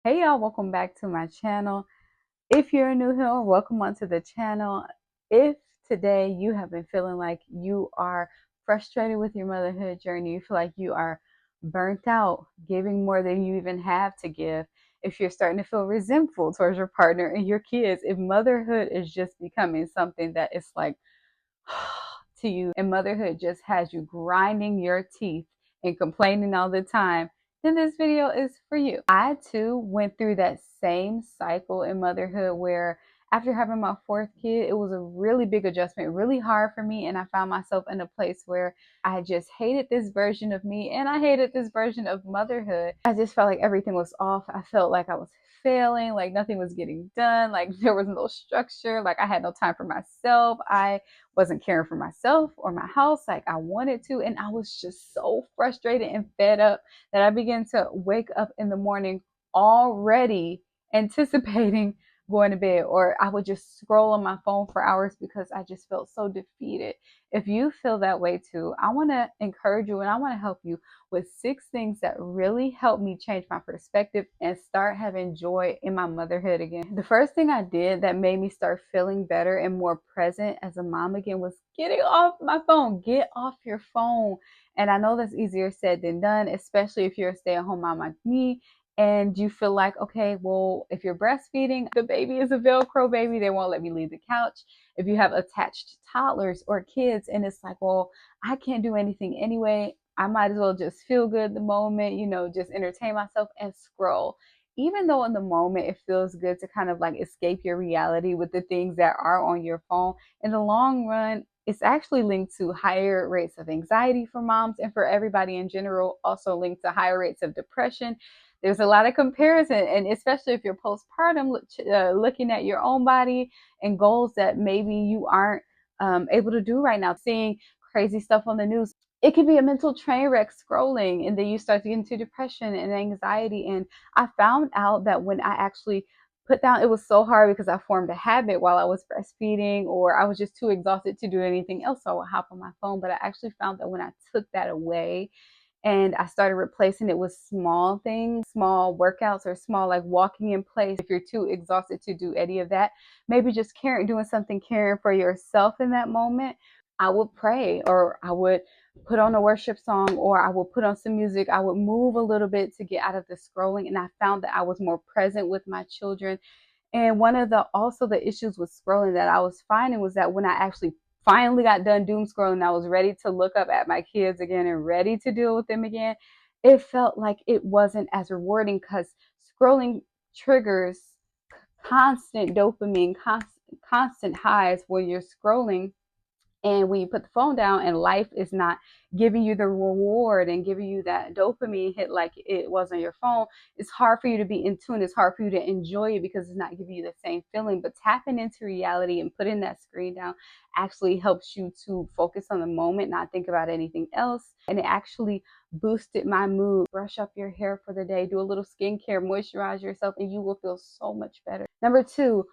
Hey y'all, welcome back to my channel. If you're new here, welcome onto the channel. If today you have been feeling like you are frustrated with your motherhood journey, you feel like you are burnt out, giving more than you even have to give, if you're starting to feel resentful towards your partner and your kids, if motherhood is just becoming something that is like to you and motherhood just has you grinding your teeth and complaining all the time, then this video is for you. I too went through that same cycle in motherhood where after having my fourth kid, it was a really big adjustment, really hard for me. And I found myself in a place where I just hated this version of me and I hated this version of motherhood. I just felt like everything was off. I felt like I was failing, like nothing was getting done, like there was no structure, like I had no time for myself. I wasn't caring for myself or my house like I wanted to. And I was just so frustrated and fed up that I began to wake up in the morning already anticipating going to bed, or I would just scroll on my phone for hours because I just felt so defeated. If you feel that way too, I want to encourage you and I want to help you with 6 things that really helped me change my perspective and start having joy in my motherhood again. The first thing I did that made me start feeling better and more present as a mom again was getting off my phone. Get off your phone. And I know that's easier said than done, especially if you're a stay-at-home mom like me and you feel like, okay, well, if you're breastfeeding, the baby is a Velcro baby, they won't let me leave the couch. If you have attached toddlers or kids and it's like, well, I can't do anything anyway, I might as well just feel good the moment, just entertain myself and scroll. Even though in the moment it feels good to kind of like escape your reality with the things that are on your phone, in the long run, it's actually linked to higher rates of anxiety for moms and for everybody in general, also linked to higher rates of depression. There's a lot of comparison, and especially if you're postpartum, looking at your own body and goals that maybe you aren't able to do right now, seeing crazy stuff on the news. It could be a mental train wreck scrolling, and then you start to get into depression and anxiety. And I found out that when I actually put down, it was so hard because I formed a habit while I was breastfeeding, or I was just too exhausted to do anything else. So I would hop on my phone. But I actually found that when I took that away, and I started replacing it with small things, small workouts, or small like walking in place. If you're too exhausted to do any of that, maybe just doing something, caring for yourself in that moment. I would pray, or I would put on a worship song, or I would put on some music. I would move a little bit to get out of the scrolling. And I found that I was more present with my children. And one of the issues with scrolling that I was finding was that when I actually finally got done doom scrolling, I was ready to look up at my kids again and ready to deal with them again. It felt like it wasn't as rewarding because scrolling triggers constant dopamine, constant highs when you're scrolling. And when you put the phone down and life is not giving you the reward and giving you that dopamine hit like it was on your phone, it's hard for you to be in tune. It's hard for you to enjoy it because it's not giving you the same feeling. But tapping into reality and putting that screen down actually helps you to focus on the moment, not think about anything else. And it actually boosted my mood. Brush up your hair for the day, do a little skincare, moisturize yourself, and you will feel so much better. Number two,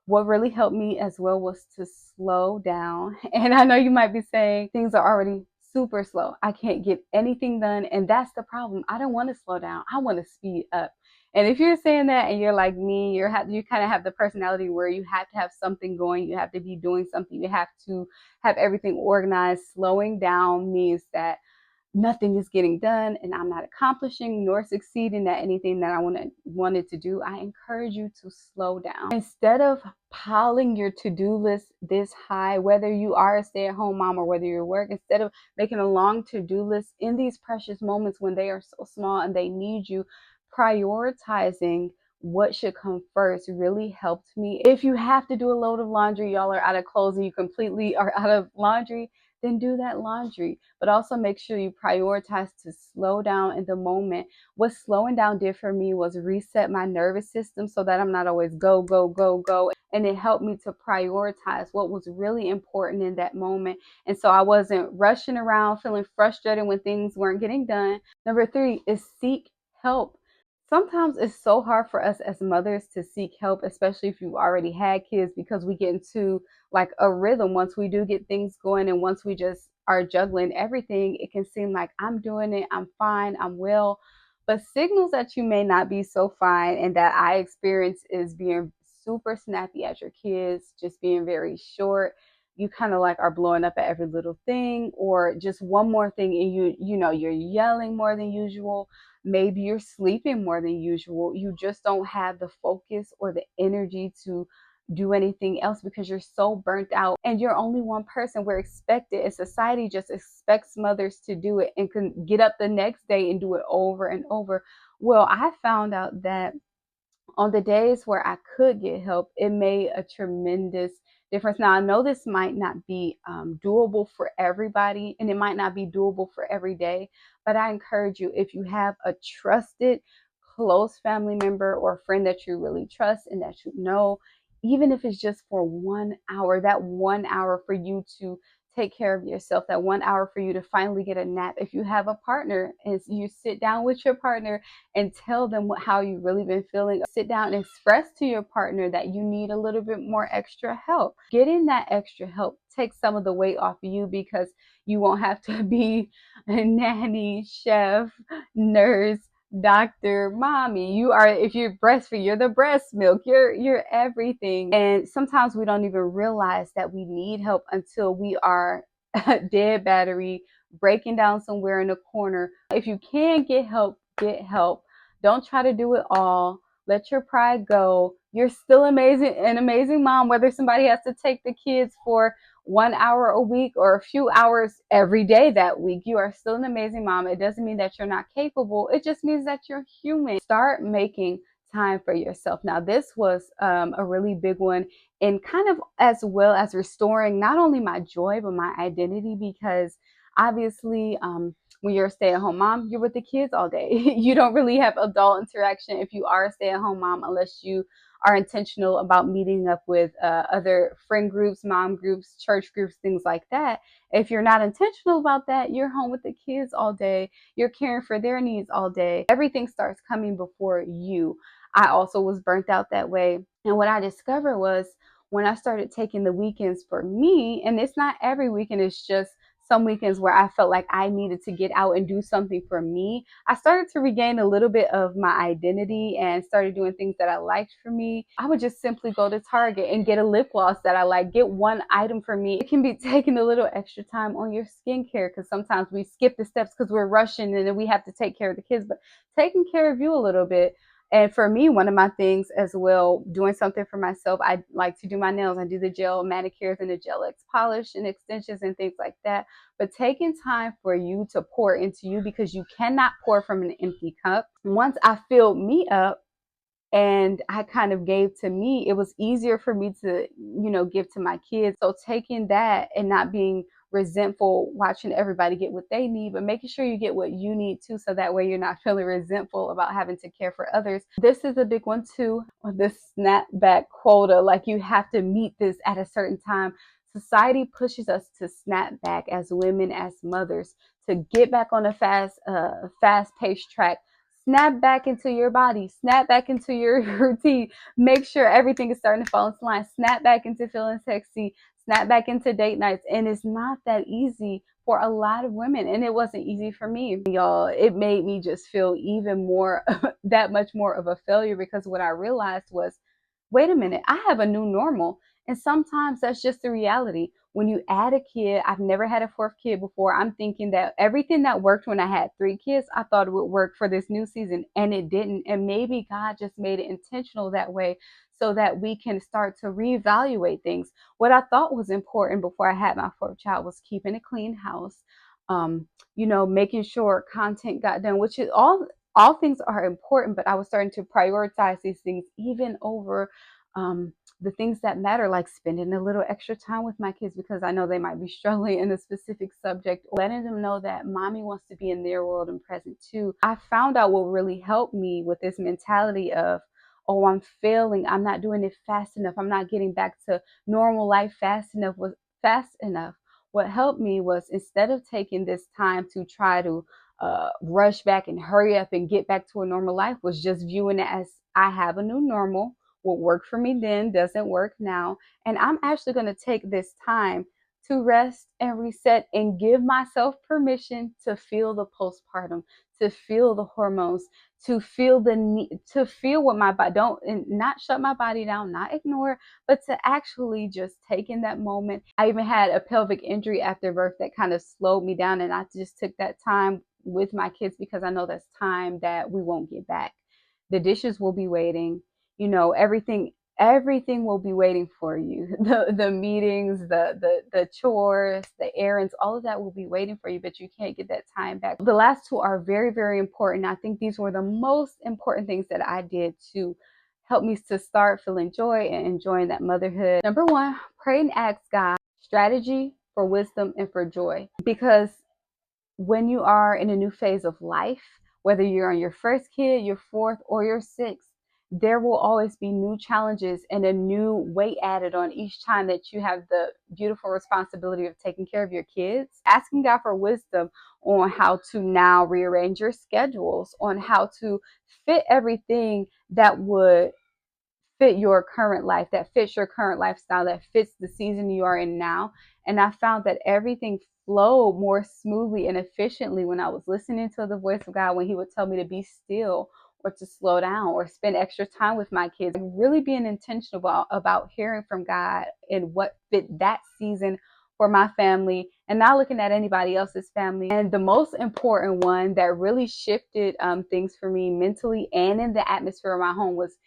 what really helped me as well was to slow down. And I know you might be saying things are already super slow. I can't get anything done. And that's the problem. I don't want to slow down. I want to speed up. And if you're saying that and you're like me, you kind of have the personality where you have to have something going, you have to be doing something, you have to have everything organized. Slowing down means that nothing is getting done and I'm not accomplishing nor succeeding at anything that I wanted to do. I encourage you to slow down. Instead of piling your to-do list this high, whether you are a stay-at-home mom or whether you're work, instead of making a long to-do list in these precious moments when they are so small and they need you, prioritizing what should come first really helped me. If you have to do a load of laundry, y'all are out of clothes and you completely are out of laundry, then do that laundry. But also make sure you prioritize to slow down in the moment. What slowing down did for me was reset my nervous system so that I'm not always go, go, go, go. And it helped me to prioritize what was really important in that moment. And so I wasn't rushing around feeling frustrated when things weren't getting done. Number three is seek help. Sometimes it's so hard for us as mothers to seek help, especially if you've already had kids, because we get into like a rhythm. Once we do get things going and once we just are juggling everything, it can seem like I'm doing it, I'm fine, I'm well. But signals that you may not be so fine and that I experience is being super snappy at your kids, just being very short. You kind of like are blowing up at every little thing, or just one more thing and you're yelling more than usual. Maybe you're sleeping more than usual. You just don't have the focus or the energy to do anything else because you're so burnt out and you're only one person. We're expected, and society just expects mothers to do it and can get up the next day and do it over and over. Well, I found out that on the days where I could get help, it made a tremendous difference. Now, I know this might not be doable for everybody, and it might not be doable for every day, but I encourage you, if you have a trusted, close family member or a friend that you really trust and that you know, even if it's just for 1 hour, that 1 hour for you to take care of yourself, that 1 hour for you to finally get a nap. If you have a partner, is you sit down with your partner and tell them how you really been feeling. Sit down and express to your partner that you need a little bit more extra help. Getting that extra help takes some of the weight off of you because you won't have to be a nanny, chef, nurse, doctor, mommy. You are, if you're breastfeeding, you're the breast milk, you're everything. And sometimes we don't even realize that we need help until we are dead battery, breaking down somewhere in a corner. If you can get help, get help. Don't try to do it all. Let your pride go. You're still amazing, an amazing mom, whether somebody has to take the kids for 1 hour a week or a few hours every day that week. You are still an amazing mom. It doesn't mean that you're not capable. It just means that you're human. Start making time for yourself. Now, this was a really big one, and kind of as well as restoring not only my joy, but my identity, because obviously, when you're a stay-at-home mom, you're with the kids all day. You don't really have adult interaction if you are a stay-at-home mom, unless you are intentional about meeting up with other friend groups, mom groups, church groups, things like that. If you're not intentional about that, you're home with the kids all day. You're caring for their needs all day. Everything starts coming before you. I also was burnt out that way. And what I discovered was when I started taking the weekends for me, and it's not every weekend, it's just some weekends where I felt like I needed to get out and do something for me, I started to regain a little bit of my identity and started doing things that I liked for me. I would just simply go to Target and get a lip gloss that I like, get one item for me. It can be taking a little extra time on your skincare because sometimes we skip the steps because we're rushing and then we have to take care of the kids, but taking care of you a little bit. And for me, one of my things as well, doing something for myself, I like to do my nails. I do the gel manicures and the gel X polish and extensions and things like that. But taking time for you to pour into you, because you cannot pour from an empty cup. Once I filled me up, and I kind of gave to me, it was easier for me to, give to my kids. So taking that and not being resentful, watching everybody get what they need, but making sure you get what you need too, so that way you're not feeling resentful about having to care for others. This is a big one too, this snapback quota. Like, you have to meet this at a certain time. Society pushes us to snap back as women, as mothers, to get back on a fast-paced track. Snap back into your body, snap back into your routine, make sure everything is starting to fall into line, snap back into feeling sexy, snap back into date nights. And it's not that easy for a lot of women, and it wasn't easy for me, y'all. It made me just feel even more that much more of a failure, because what I realized was, wait a minute, I have a new normal. And sometimes that's just the reality. When you add a kid, I've never had a fourth kid before. I'm thinking that everything that worked when I had 3 kids, I thought it would work for this new season, and it didn't. And maybe God just made it intentional that way so that we can start to reevaluate things. What I thought was important before I had my fourth child was keeping a clean house, making sure content got done, which is all things are important, but I was starting to prioritize these things even over the things that matter, like spending a little extra time with my kids because I know they might be struggling in a specific subject, letting them know that mommy wants to be in their world and present too. I found out what really helped me with this mentality of, oh, I'm failing, I'm not doing it fast enough, I'm not getting back to normal life fast enough. What helped me was, instead of taking this time to try to rush back and hurry up and get back to a normal life, was just viewing it as, I have a new normal. What worked for me then doesn't work now. And I'm actually going to take this time to rest and reset and give myself permission to feel the postpartum, to feel the hormones, to feel the need, to feel what my body don't, and not shut my body down, not ignore, but to actually just take in that moment. I even had a pelvic injury after birth that kind of slowed me down, and I just took that time with my kids because I know that's time that we won't get back. The dishes will be waiting, you know, everything will be waiting for you. The meetings, the chores, the errands, all of that will be waiting for you, but you can't get that time back. The last two are very, very important. I think these were the most important things that I did to help me to start feeling joy and enjoying that motherhood. Number one, pray and ask God strategy for wisdom and for joy. Because when you are in a new phase of life, whether you're on your first kid, your fourth, or your sixth, there will always be new challenges and a new weight added on each time that you have the beautiful responsibility of taking care of your kids. Asking God for wisdom on how to now rearrange your schedules, on how to fit everything that would fit your current life, that fits your current lifestyle, that fits the season you are in now. And I found that everything flowed more smoothly and efficiently when I was listening to the voice of God, when He would tell me to be still or to slow down or spend extra time with my kids. Really being intentional about hearing from God and what fit that season for my family, and not looking at anybody else's family. And the most important one that really shifted things for me mentally and in the atmosphere of my home was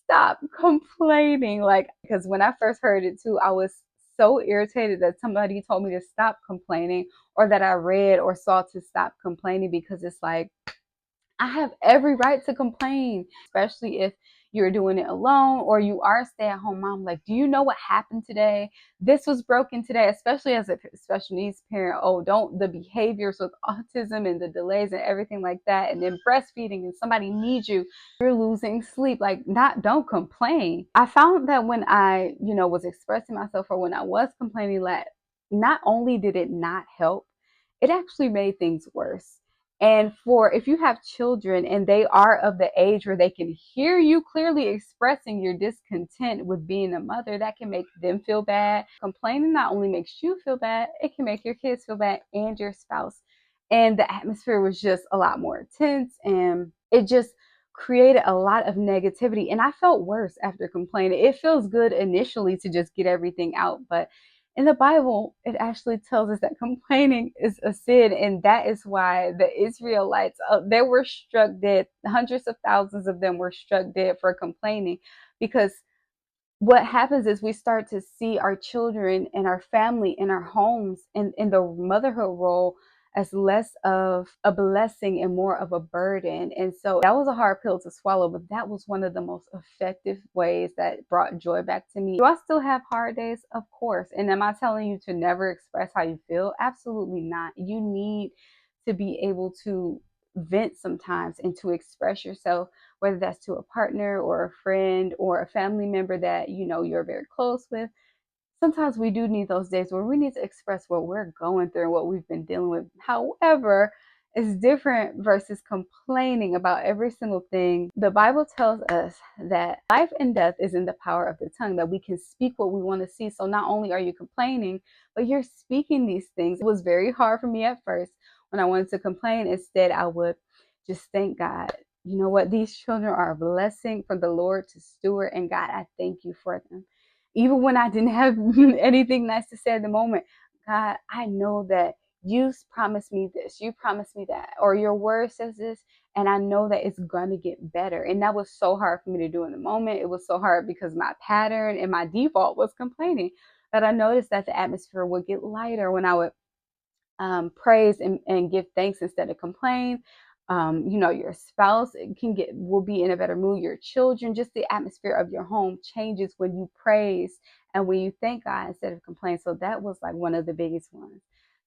stop complaining. Like, because when I first heard it too, I was so irritated that somebody told me to stop complaining, or that I read or saw to stop complaining, because it's like, I have every right to complain, especially if you're doing it alone or you are a stay-at-home mom. Like, do you know what happened today? This was broken today, especially as a special needs parent. Oh, don't, the behaviors with autism and the delays and everything like that, and then breastfeeding and somebody needs you, you're losing sleep. Like, don't complain. I found that when I, was expressing myself, or when I was complaining, that not only did it not help, it actually made things worse. And for if you have children and they are of the age where they can hear you clearly expressing your discontent with being a mother, that can make them feel bad. Complaining not only makes you feel bad, it can make your kids feel bad and your spouse. And the atmosphere was just a lot more tense, and it just created a lot of negativity. And I felt worse after complaining. It feels good initially to just get everything out, but in the Bible, it actually tells us that complaining is a sin, and that is why the Israelites, they were struck dead. Hundreds of thousands of them were struck dead for complaining, because what happens is we start to see our children and our family and our homes and in the motherhood role as less of a blessing and more of a burden. And so that was a hard pill to swallow, but that was one of the most effective ways that brought joy back to me. Do I still have hard days? Of course. And am I telling you to never express how you feel? Absolutely not. You need to be able to vent sometimes and to express yourself, whether that's to a partner or a friend or a family member that you're very close with. Sometimes we do need those days where we need to express what we're going through and what we've been dealing with. However, it's different versus complaining about every single thing. The Bible tells us that life and death is in the power of the tongue, that we can speak what we want to see. So not only are you complaining, but you're speaking these things. It was very hard for me at first when I wanted to complain. Instead, I would just thank God. You know what? These children are a blessing for the Lord to steward, and God, I thank you for them. Even when I didn't have anything nice to say at the moment, God, I know that you promised me this, you promised me that, or your word says this, and I know that it's going to get better. And that was so hard for me to do in the moment. It was so hard because my pattern and my default was complaining. But I noticed that the atmosphere would get lighter when I would praise and give thanks instead of complain. Your spouse will be in a better mood. Your children, just the atmosphere of your home changes when you praise and when you thank God instead of complain. So that was like one of the biggest ones.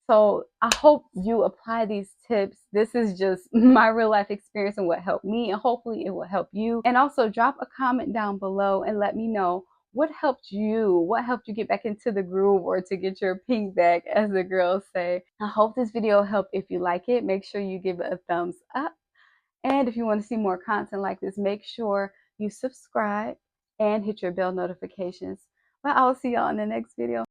So I hope you apply these tips. This is just my real life experience and what helped me, and hopefully it will help you. And also drop a comment down below and let me know what helped you. What helped you get back into the groove, or to get your pink back, as the girls say. I hope this video helped. If you like it, make sure you give it a thumbs up. And if you want to see more content like this, make sure you subscribe and hit your bell notifications. Well, I'll see y'all in the next video.